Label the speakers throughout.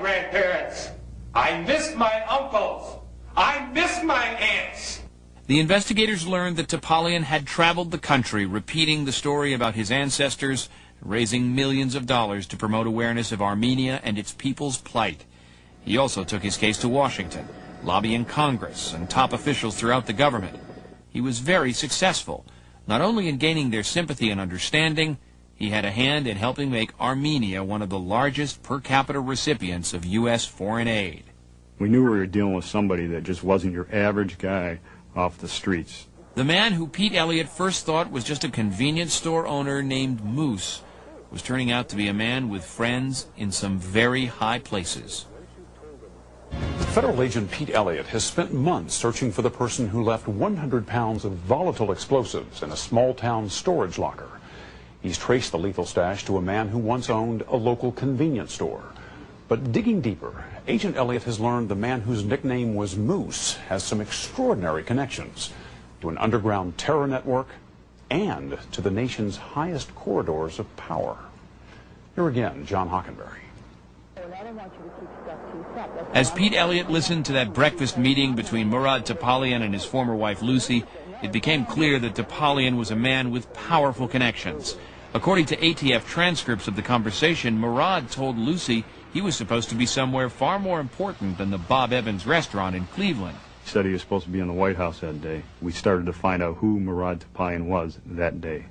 Speaker 1: grandparents. I miss my uncles. I miss my aunts.
Speaker 2: The investigators learned that Topalian had traveled the country repeating the story about his ancestors, raising millions of dollars to promote awareness of Armenia and its people's plight. He also took his case to Washington, lobbying Congress and top officials throughout the government. He was very successful, not only in gaining their sympathy and understanding, he had a hand in helping make Armenia one of the largest per capita recipients of U.S. foreign aid.
Speaker 3: We knew we were dealing with somebody that just wasn't your average guy off the streets.
Speaker 2: The man who Pete Elliott first thought was just a convenience store owner named Moose was turning out to be a man with friends in some very high places.
Speaker 4: Federal agent Pete Elliott has spent months searching for the person who left 100 pounds of volatile explosives in a small-town storage locker. He's traced the lethal stash to a man who once owned a local convenience store. But digging deeper, Agent Elliott has learned the man whose nickname was Moose has some extraordinary connections to an underground terror network and to the nation's highest corridors of power. Here again, John Hockenberry.
Speaker 2: As Pete Elliott listened to that breakfast meeting between Murad Topalian and his former wife Lucy, it became clear that Topalian was a man with powerful connections. According to ATF transcripts of the conversation, Murad told Lucy he was supposed to be somewhere far more important than the Bob Evans restaurant in Cleveland.
Speaker 3: He said he was supposed to be in the White House that day. We started to find out who Murad Topalian was that day.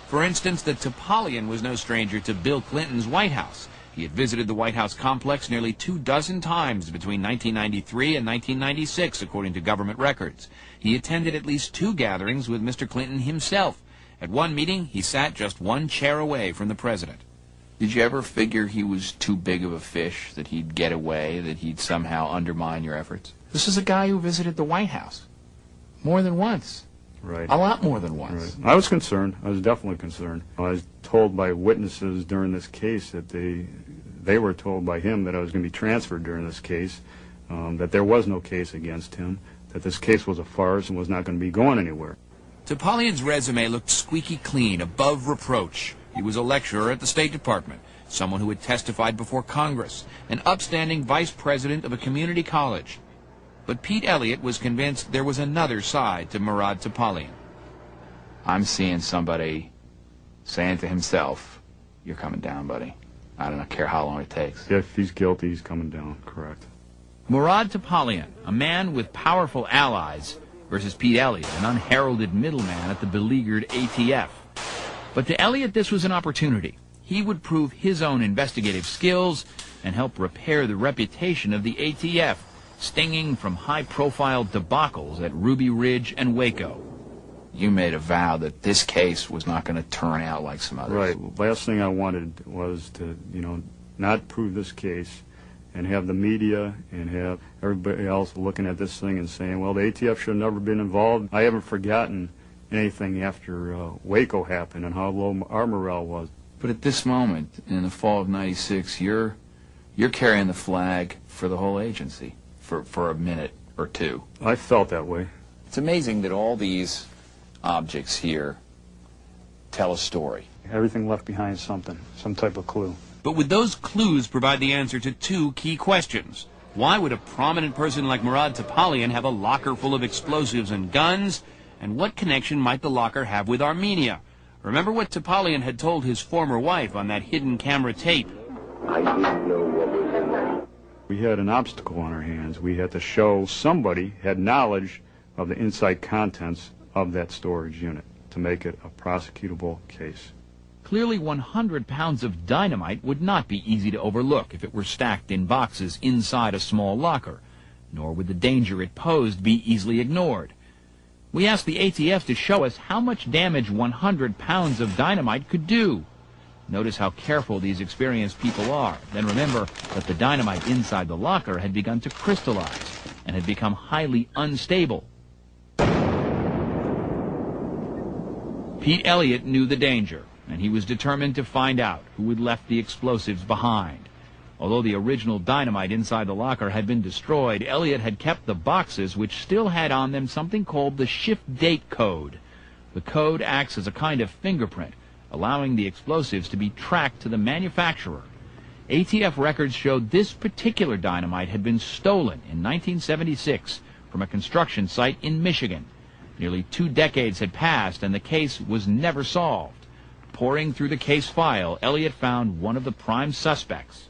Speaker 2: For instance, that Topalian was no stranger to Bill Clinton's White House. He had visited the White House complex nearly 24 times between 1993 and 1996, according to government records. He attended at least 2 gatherings with Mr. Clinton himself. At one meeting, he sat just 1 chair away from the president. Did you ever figure he was too big of a fish, that he'd get away, that he'd somehow undermine your efforts? This is a guy who visited the White House more than once.
Speaker 3: Right.
Speaker 2: A lot more than once.
Speaker 3: Right. I was concerned. I was definitely concerned. I was told by witnesses during this case that they were told by him that I was going to be transferred during this case, that there was no case against him, that this case was a farce and was not going to be going anywhere.
Speaker 2: Topalian's resume looked squeaky clean, above reproach. He was a lecturer at the State Department, someone who had testified before Congress, an upstanding vice president of a community college. But Pete Elliott was convinced there was another side to Murad Topalian. I'm seeing somebody saying to himself, "You're coming down, buddy. I don't care how long it takes."
Speaker 3: If he's guilty, he's coming down, correct.
Speaker 2: Murad Topalian, a man with powerful allies, versus Pete Elliott, an unheralded middleman at the beleaguered ATF. But to Elliott, this was an opportunity. He would prove his own investigative skills and help repair the reputation of the ATF, stinging from high-profile debacles at Ruby Ridge and Waco. You made a vow that this case was not going to turn out like some others.
Speaker 3: Right. Last thing I wanted was to, not prove this case and have the media and have everybody else looking at this thing and saying, well, the ATF should have never been involved. I haven't forgotten anything after Waco happened and how low our morale was.
Speaker 2: But at this moment, in the fall of '96, you're carrying the flag for the whole agency for a minute or two.
Speaker 3: I felt that way.
Speaker 2: It's amazing that all these objects here tell a story.
Speaker 3: Everything left behind something, some type of clue.
Speaker 2: But would those clues provide the answer to 2 key questions? Why would a prominent person like Murad Topalian have a locker full of explosives and guns? And what connection might the locker have with Armenia? Remember what Topalian had told his former wife on that hidden camera tape.
Speaker 5: I didn't know what was in there.
Speaker 3: We had an obstacle on our hands. We had to show somebody had knowledge of the inside contents of that storage unit to make it a prosecutable case.
Speaker 2: Clearly 100 pounds of dynamite would not be easy to overlook if it were stacked in boxes inside a small locker, nor would the danger it posed be easily ignored. We asked the ATF to show us how much damage 100 pounds of dynamite could do. Notice how careful these experienced people are. Then remember that the dynamite inside the locker had begun to crystallize and had become highly unstable. Pete Elliott knew the danger, and he was determined to find out who had left the explosives behind. Although the original dynamite inside the locker had been destroyed, Elliott had kept the boxes, which still had on them something called the shift date code. The code acts as a kind of fingerprint, allowing the explosives to be tracked to the manufacturer. ATF records showed this particular dynamite had been stolen in 1976 from a construction site in Michigan. Nearly 2 decades had passed and the case was never solved. Poring through the case file, Elliot found one of the prime suspects.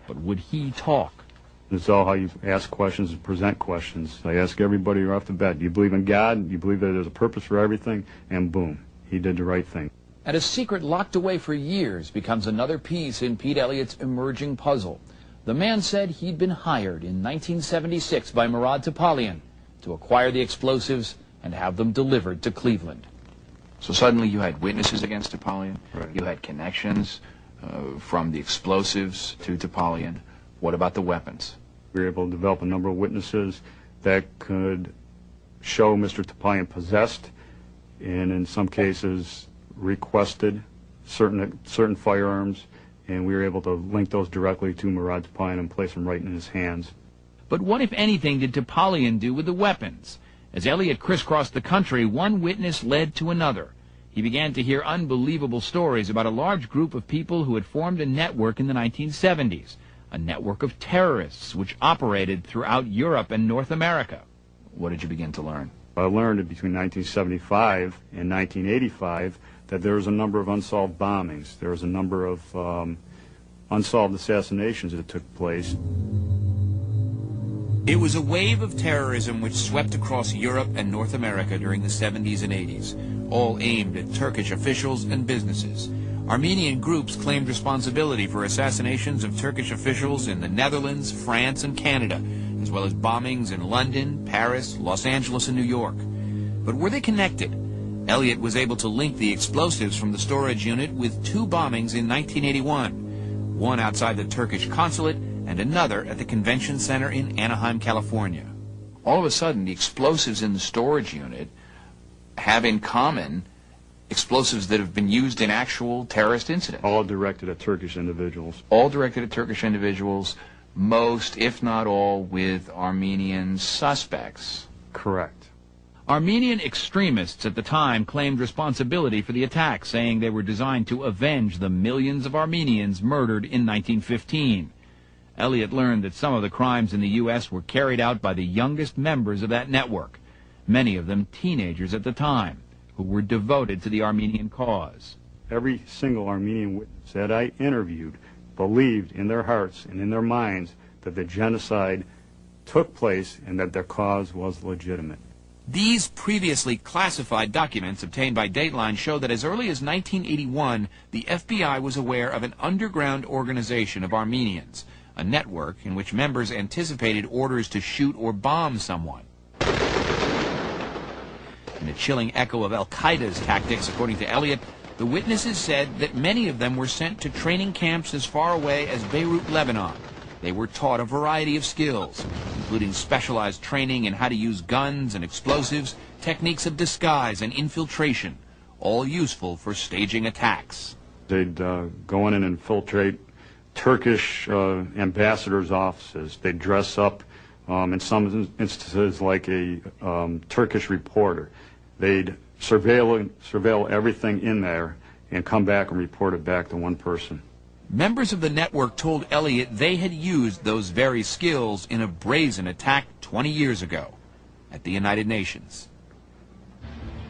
Speaker 2: But would he talk?
Speaker 3: It's all how you ask questions and present questions. I ask everybody off the bat, do you believe in God? Do you believe that there's a purpose for everything? And boom, he did the right thing.
Speaker 2: And a secret locked away for years becomes another piece in Pete Elliott's emerging puzzle. The man said he'd been hired in 1976 by Murad Topalian to acquire the explosives and have them delivered to Cleveland. So suddenly you had witnesses against Topalian.
Speaker 3: Right.
Speaker 2: You had connections from the explosives to Topalian. What about the weapons?
Speaker 3: We were able to develop a number of witnesses that could show Mr. Topalian possessed, and in some cases requested certain firearms, and we were able to link those directly to Murad Topalian and place them right in his hands.
Speaker 2: But what, if anything, did Topalian do with the weapons? As Elliot crisscrossed the country, one witness led to another. He began to hear unbelievable stories about a large group of people who had formed a network in the 1970s, a network of terrorists which operated throughout Europe and North America. What did you begin to learn?
Speaker 3: I learned that between 1975 and 1985 that there was a number of unsolved bombings. There was a number of unsolved assassinations that took place.
Speaker 2: It was a wave of terrorism which swept across Europe and North America during the 70s and 80s, all aimed at Turkish officials and businesses. Armenian groups claimed responsibility for assassinations of Turkish officials in the Netherlands, France, and Canada, as well as bombings in London, Paris, Los Angeles, and New York. But were they connected? Elliot was able to link the explosives from the storage unit with 2 bombings in 1981, one outside the Turkish consulate and another at the convention center in Anaheim, California. All of a sudden, the explosives in the storage unit have in common explosives that have been used in actual terrorist incidents.
Speaker 3: All directed at Turkish individuals.
Speaker 2: All directed at Turkish individuals, most, if not all, with Armenian suspects.
Speaker 3: Correct.
Speaker 2: Armenian extremists at the time claimed responsibility for the attack, saying they were designed to avenge the millions of Armenians murdered in 1915. Elliot learned that some of the crimes in the U.S. were carried out by the youngest members of that network, many of them teenagers at the time, who were devoted to the Armenian cause.
Speaker 3: Every single Armenian witness that I interviewed believed in their hearts and in their minds that the genocide took place and that their cause was legitimate.
Speaker 2: These previously classified documents obtained by Dateline show that as early as 1981, the FBI was aware of an underground organization of Armenians, a network in which members anticipated orders to shoot or bomb someone. In a chilling echo of al-Qaeda's tactics, according to Elliot, the witnesses said that many of them were sent to training camps as far away as Beirut, Lebanon. They were taught a variety of skills, including specialized training in how to use guns and explosives, techniques of disguise and infiltration, all useful for staging attacks.
Speaker 3: They'd go in and infiltrate Turkish ambassadors' offices. They'd dress up, in some instances, like a Turkish reporter. They'd surveil everything in there and come back and report it back to one person.
Speaker 2: Members of the network told Elliot they had used those very skills in a brazen attack 20 years ago at the United Nations.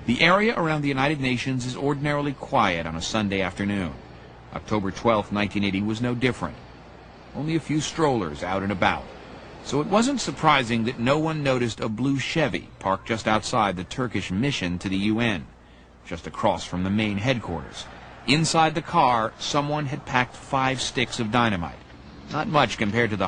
Speaker 2: The area around the United Nations is ordinarily quiet on a Sunday afternoon. October 12, 1980 was no different. Only a few strollers out and about. So it wasn't surprising that no one noticed a blue Chevy parked just outside the Turkish mission to the UN, just across from the main headquarters. Inside the car, someone had packed 5 sticks of dynamite. Not much compared to the